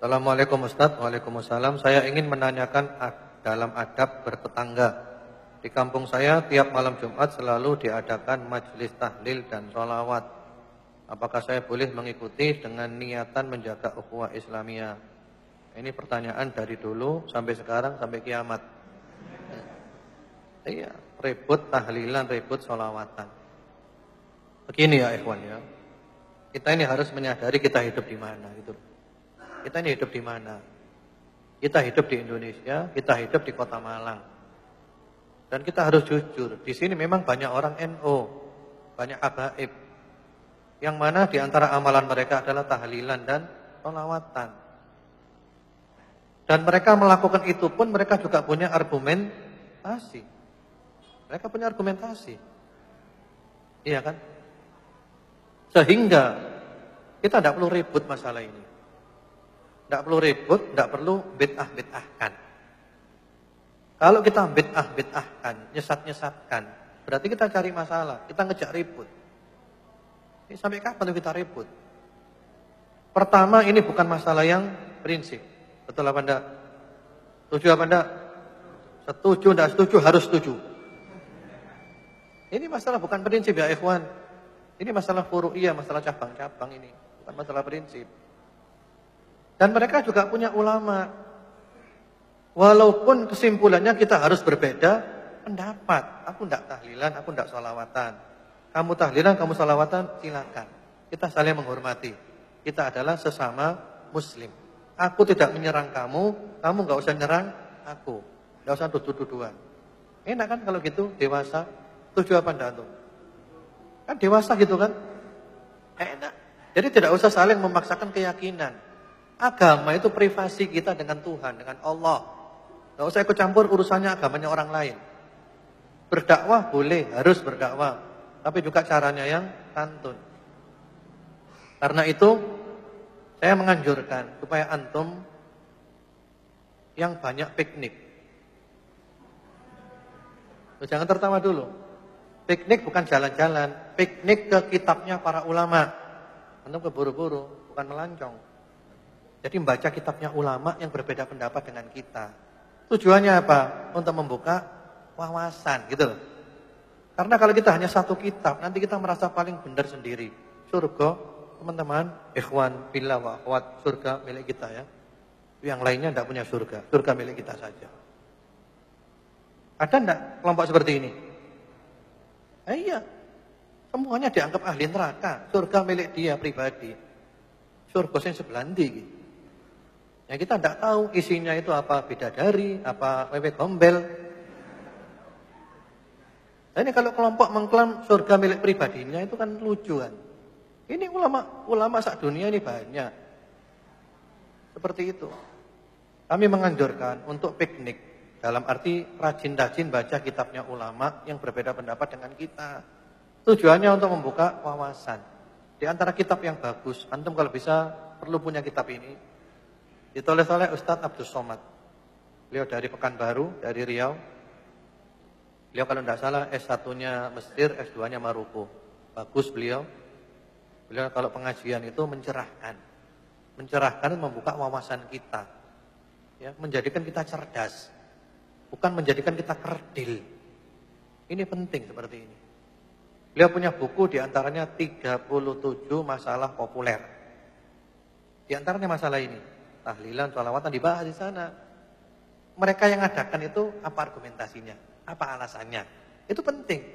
Assalamualaikum Ustadz. Waalaikumsalam. Saya ingin menanyakan dalam adab bertetangga. Di kampung saya tiap malam Jumat selalu diadakan majelis tahlil dan sholawat. Apakah saya boleh mengikuti dengan niatan menjaga ukhuwah Islamiyah? Ini pertanyaan dari dulu sampai sekarang sampai kiamat. Iya, ribut tahlilan, ribut sholawatan. Begini ya ikhwan ya. Kita ini harus menyadari kita hidup di mana gitu. Kita ini hidup di mana? Kita hidup di Indonesia, kita hidup di Kota Malang. Dan kita harus jujur, di sini memang banyak orang NU, banyak habaib. Yang mana di antara amalan mereka adalah tahlilan dan sholawatan. Dan mereka melakukan itu pun mereka juga punya argumentasi. Mereka punya argumentasi. Iya kan? Sehingga kita tidak perlu ribut masalah ini. Tidak perlu ribut, tidak perlu bid'ah-bid'ahkan. Kalau kita bid'ah-bid'ahkan, nyesat-nyesatkan, berarti kita cari masalah, kita ngejak ribut. Ini sampai kapan kita ribut? Pertama, ini bukan masalah yang prinsip. Betul apa enggak? Setuju apa enggak? Setuju, enggak setuju, harus setuju. Ini masalah bukan prinsip ya ikhwan. Ini masalah furu'iyah, masalah cabang-cabang ini. Bukan masalah prinsip. Dan mereka juga punya ulama. Walaupun kesimpulannya kita harus berbeda pendapat. Aku tidak tahlilan, aku tidak sholawatan. Kamu tahlilan, kamu sholawatan, silakan. Kita saling menghormati. Kita adalah sesama muslim. Aku tidak menyerang kamu, kamu nggak usah nyerang aku. Nggak usah tuduh-tuduhan. Enak kan kalau gitu, dewasa. Setuju apa enggak tuh? Kan dewasa gitu kan? Enak. Jadi tidak usah saling memaksakan keyakinan. Agama itu privasi kita dengan Tuhan, dengan Allah. Tidak usah ikut campur urusannya agamanya orang lain. Berdakwah boleh, harus berdakwah. Tapi juga caranya yang santun. Karena itu, saya menganjurkan supaya antum yang banyak piknik. Jangan tertawa dulu. Piknik bukan jalan-jalan. Piknik ke kitabnya para ulama. Antum keburu-buru, bukan melancong. Jadi membaca kitabnya ulama yang berbeda pendapat dengan kita. Tujuannya apa? Untuk membuka wawasan gitu loh. Karena kalau kita hanya satu kitab, nanti kita merasa paling benar sendiri. Surga, teman-teman, ikhwan, billah wa akhwat, surga milik kita ya. Yang lainnya tidak punya surga. Surga milik kita saja. Ada enggak kelompok seperti ini? Iya. Semuanya dianggap ahli neraka. Surga milik dia pribadi. Surga yang sebelah ndi iki? Ya kita tidak tahu isinya itu apa bidadari, apa wewe gombel. Nah, ini kalau kelompok mengklaim surga milik pribadinya itu kan lucu kan. Ini ulama sak dunia ini banyak. Seperti itu. Kami menganjurkan untuk piknik. Dalam arti rajin-rajin baca kitabnya ulama yang berbeda pendapat dengan kita. Tujuannya untuk membuka wawasan. Di antara kitab yang bagus, antum kalau bisa perlu punya kitab ini. Ditulis oleh Ustadz Abdus Somad. Beliau dari Pekanbaru, dari Riau. Beliau kalau tidak salah S1-nya Mesir, S2-nya Maroko. Bagus beliau. Beliau kalau pengajian itu mencerahkan. Mencerahkan membuka wawasan kita. Ya, menjadikan kita cerdas. Bukan menjadikan kita kerdil. Ini penting seperti ini. Beliau punya buku diantaranya 37 masalah populer. Di antaranya masalah ini. Tahlilan, sholawatan dibahas di sana. Mereka yang adakan itu apa argumentasinya? Apa alasannya? Itu penting.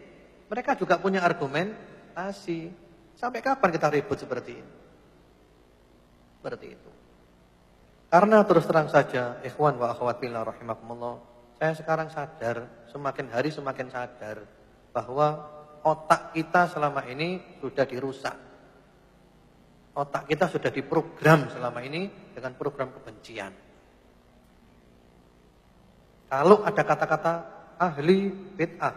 Mereka juga punya argumentasi. Sampai kapan kita ribut seperti ini? Seperti itu. Karena terus terang saja, ikhwan wa akhwat fillah rahimakumullah, saya sekarang sadar, semakin hari semakin sadar bahwa otak kita selama ini sudah dirusak. Otak kita sudah diprogram selama ini dengan program kebencian. Kalau ada kata-kata ahli bid'ah,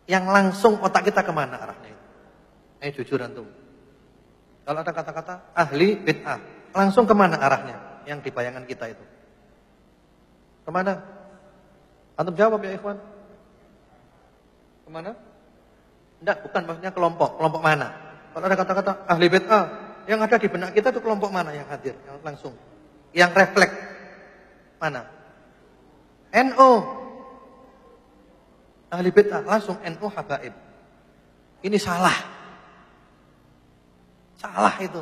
yang langsung otak kita kemana arahnya? Jujur antum. Kalau ada kata-kata ahli bid'ah, langsung kemana arahnya? Yang di bayangan kita itu. Kemana? Antum jawab ya ikhwan. Kemana? Enggak, bukan maksudnya kelompok. Kelompok mana? Kalau ada kata-kata ahli bid'ah, yang ada di benak kita itu kelompok mana yang hadir? Yang langsung. Yang refleks mana? NU. Ahli bid'ah langsung NU habaib. Ini salah. Salah itu.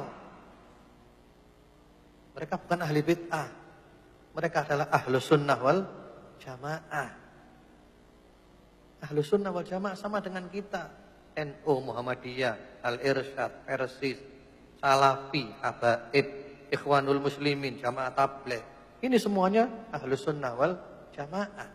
Mereka bukan ahli bid'ah. Mereka adalah ahlus sunnah wal jamaah. Ahlus sunnah wal jamaah sama dengan kita. NU, Muhammadiyah, Al-Irsyad, Persis, Salafi, Habaib, Ikhwanul Muslimin, Jamaah Tabligh. Ini semuanya ahlus sunnah wal jamaah.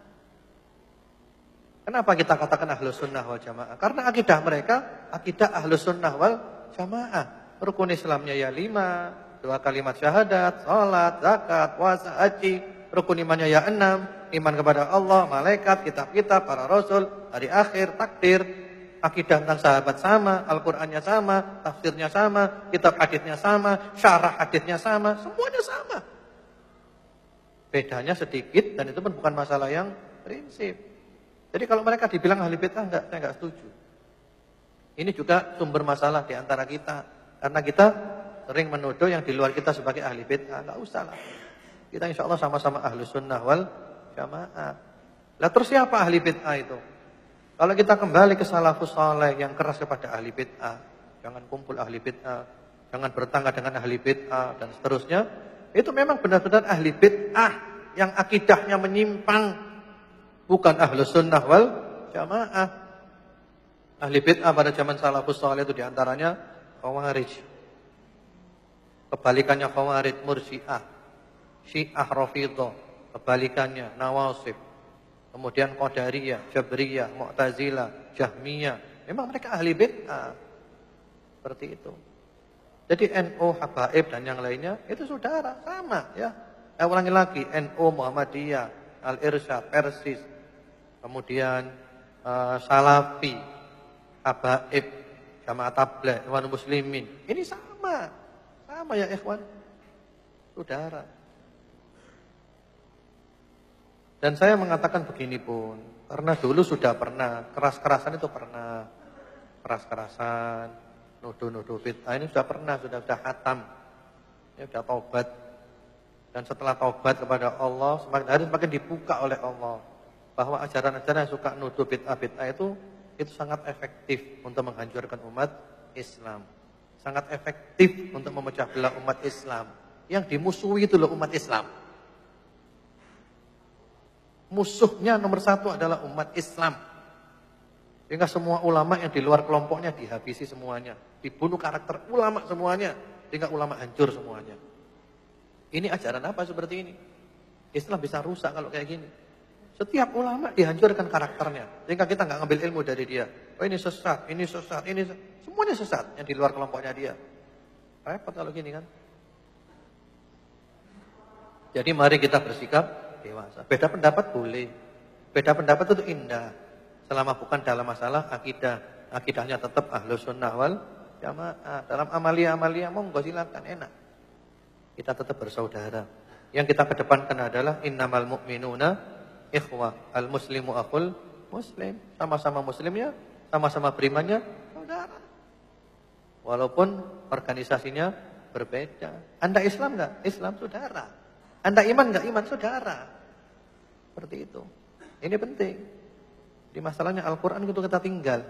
Kenapa kita katakan ahlus sunnah wal jamaah? Karena akidah mereka, akidah ahlus sunnah wal jamaah. Rukun Islamnya ya 5, 2 kalimat syahadat, salat, zakat, puasa, haji. Rukun imannya ya 6, iman kepada Allah, malaikat, kitab-kitab, para rasul, hari akhir, takdir. Akidah tentang sahabat sama, Al-Qur'annya sama, tafsirnya sama, kitab haditsnya sama, syarah haditsnya sama, semuanya sama. Bedanya sedikit dan itu pun bukan masalah yang prinsip. Jadi kalau mereka dibilang ahli bid'ah saya enggak setuju. Ini juga sumber masalah di antara kita karena kita sering menuduh yang di luar kita sebagai ahli bid'ah. Enggak usah lah. Kita insyaallah sama-sama ahli sunnah wal jamaah. Lah terus siapa ahli bid'ah itu? Kalau kita kembali ke salafus saleh yang keras kepada ahli bid'ah, jangan kumpul ahli bid'ah, jangan bertangga dengan ahli bid'ah dan seterusnya, itu memang benar-benar ahli bid'ah yang akidahnya menyimpang, bukan ahlus sunnah wal jamaah. Ahli bid'ah pada zaman salafus saleh itu diantaranya Khawarij. Kebalikannya Khawarij Murji'ah, Syiah Rafidhah, kebalikannya Nawasib. Kemudian Qadariyah, Jabriyah, Mu'tazilah, Jahmiyah. Memang mereka ahli bid'ah. Seperti itu. Jadi NU, Habaib dan yang lainnya itu saudara, sama ya. Saya ulangi lagi, NU, Muhammadiyah, Al-Irsyad, Persis. Kemudian Salafi, Habaib, Jamaah Tabligh, Ikhwanul Muslimin. Ini sama. Sama ya ikhwan. Saudara. Dan saya mengatakan begini pun, karena dulu sudah pernah, keras-kerasan itu pernah, keras-kerasan, nuduh-nuduh bid'ah ini sudah pernah, sudah khatam, ya sudah taubat. Dan setelah taubat kepada Allah, semakin hari semakin dibuka oleh Allah, bahwa ajaran-ajaran yang suka nuduh bid'ah-bid'ah itu sangat efektif untuk menghancurkan umat Islam. Sangat efektif untuk memecah belah umat Islam. Yang dimusuhi itu loh umat Islam. Musuhnya nomor 1 adalah umat Islam. Sehingga semua ulama yang di luar kelompoknya dihabisi semuanya. Dibunuh karakter ulama semuanya. Sehingga ulama hancur semuanya. Ini ajaran apa seperti ini? Islam bisa rusak kalau kayak gini. Setiap ulama dihancurkan karakternya. Sehingga kita nggak ngambil ilmu dari dia. Oh ini sesat, ini sesat, ini sesat. Semuanya sesat yang di luar kelompoknya dia. Repot kalau gini kan. Jadi mari kita bersikap dewasa. Beda pendapat boleh. Beda pendapat itu indah. Selama bukan dalam masalah akidah. Akidahnya tetap ahlus sunnah wal jamaah. Dalam amalia-amalia monggo silakan, enak. Kita tetap bersaudara. Yang kita kedepankan adalah innamal mu'minuna ikhwah. Al-muslimu akhul muslim. Sama-sama muslimnya, sama-sama berimannya, saudara. Walaupun organisasinya berbeda. Anda Islam enggak? Islam saudara. Anda iman enggak? Iman saudara. Seperti itu. Ini penting. Di masalahnya Al-Quran itu kita tinggal.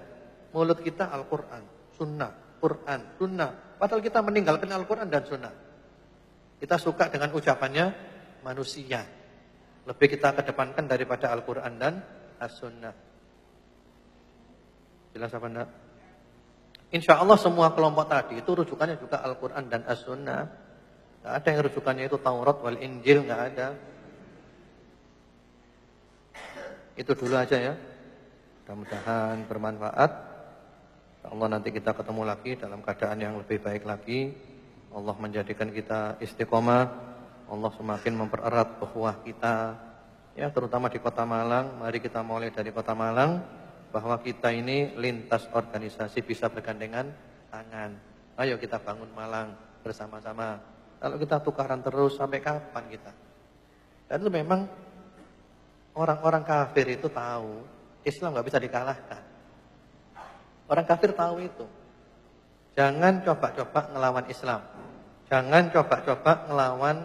Mulut kita Al-Quran, Sunnah, Quran, Sunnah. Padahal kita meninggalkan Al-Quran dan Sunnah. Kita suka dengan ucapannya manusia. Lebih kita kedepankan daripada Al-Quran dan As-Sunnah. Jelas apa enggak? Insya Allah semua kelompok tadi itu rujukannya juga Al-Quran dan As-Sunnah. Tidak ada yang rujukannya itu Taurat wal Injil, tidak ada. Itu dulu aja ya. Mudah-mudahan bermanfaat. Allah nanti kita ketemu lagi dalam keadaan yang lebih baik lagi. Allah menjadikan kita istiqomah. Allah semakin mempererat ukhuwah kita. Ya, terutama di Kota Malang. Mari kita mulai dari Kota Malang. Bahwa kita ini lintas organisasi bisa bergandengan tangan. Ayo kita bangun Malang bersama-sama. Kalau kita tukaran terus sampai kapan kita? Dan itu memang orang-orang kafir itu tahu Islam nggak bisa dikalahkan. Orang kafir tahu itu. Jangan coba-coba ngelawan Islam. Jangan coba-coba ngelawan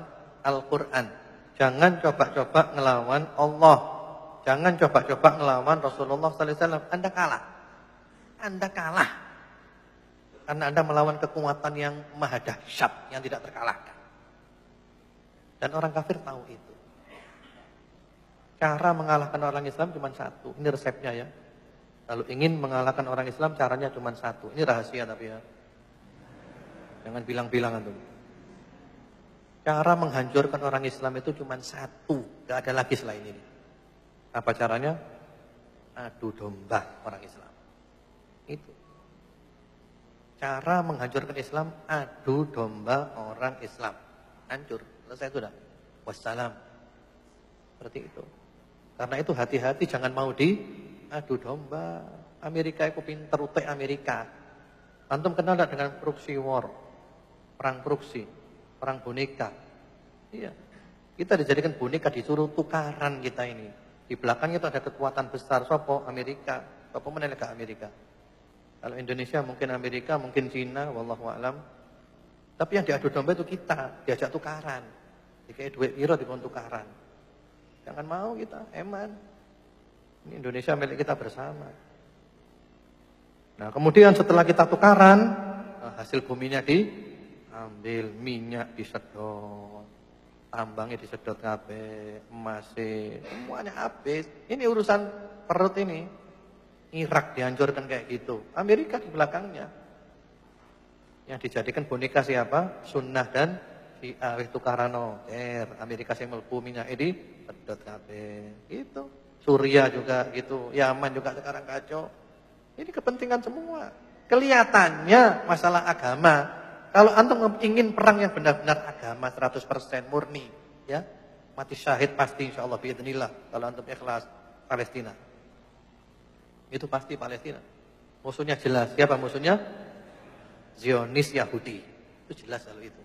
Al-Quran. Jangan coba-coba ngelawan Allah. Jangan coba-coba ngelawan Rasulullah sallallahu alaihi wasallam. Anda kalah. Anda kalah. Karena Anda melawan kekuatan yang maha dahsyat, yang tidak terkalahkan. Dan orang kafir tahu itu. Cara mengalahkan orang Islam cuma satu. Ini resepnya ya. Kalau ingin mengalahkan orang Islam caranya cuma satu. Ini rahasia tapi ya. Jangan bilang-bilang antum. Cara menghancurkan orang Islam itu cuma satu. Gak ada lagi selain ini. Apa caranya? Adu domba orang Islam. Itu. Cara menghancurkan Islam, adu domba orang Islam. Hancur. Selesai itu dah. Wassalam. Seperti itu. Karena itu hati-hati jangan mau adu domba. Amerika itu pinter utek Amerika. Antum kenal tak dengan proxy war? Perang proxy, perang boneka. Iya. Kita dijadikan boneka, disuruh tukaran kita ini. Di belakangnya itu ada kekuatan besar. Sopo Amerika. Sopo menelega Amerika. Kalau Indonesia mungkin Amerika, mungkin Cina, wallahu a'lam. Tapi yang diadu domba itu kita, diajak tukaran. Dikai duit piro dikon tukaran. Jangan mau kita, eman. Ini Indonesia milik kita bersama. Nah, kemudian setelah kita tukaran, hasil buminya diambil, minyak disedot, tambangnya disedot kabeh, emasnya, semuanya habis. Ini urusan perut ini. Irak dihancurkan kayak gitu. Amerika di belakangnya. Yang dijadikan boneka siapa? Sunnah dan Syiah itu karano. Amerika sing mlebu minyak ini pedot kabeh. Gitu. Suriah juga gitu. Yaman juga sekarang kacau. Ini kepentingan semua. Kelihatannya masalah agama. Kalau antum ingin perang yang benar-benar agama 100% murni, ya. Mati syahid pasti insyaallah biidznillah kalau antum ikhlas Palestina. Itu pasti Palestina. Musuhnya jelas. Siapa musuhnya? Zionis Yahudi. Itu jelas kalau itu.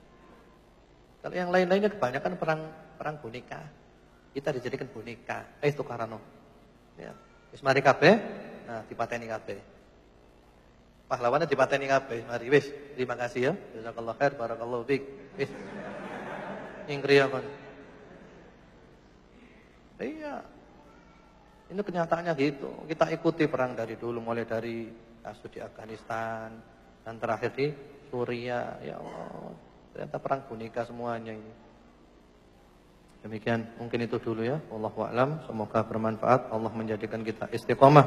Kalau yang lain-lainnya kebanyakan perang boneka. Kita dijadikan boneka. Itu karano. Ya. Wis mari kabeh, nah dipateni kabeh. Pahlawannya dipateni kabeh. Mari wis, terima kasih ya. Jazakallahu khair, barakallahu fiik. Wis. Ingkriya kon. Iya. Ini kenyataannya gitu. Kita ikuti perang dari dulu, mulai dari kasus di Afghanistan dan terakhir di Suriah. Ya Allah, ternyata perang boneka semuanya ini. Demikian, mungkin itu dulu ya. Wallahu a'lam. Semoga bermanfaat. Allah menjadikan kita istiqomah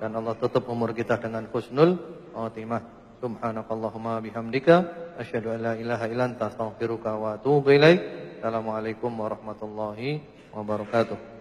dan Allah tutup umur kita dengan husnul khatimah. Subhanakallahumma bihamdika asyhadu an la ilaha illa anta astaghfiruka wa atubu ilaik. Assalamualaikum warahmatullahi wabarakatuh.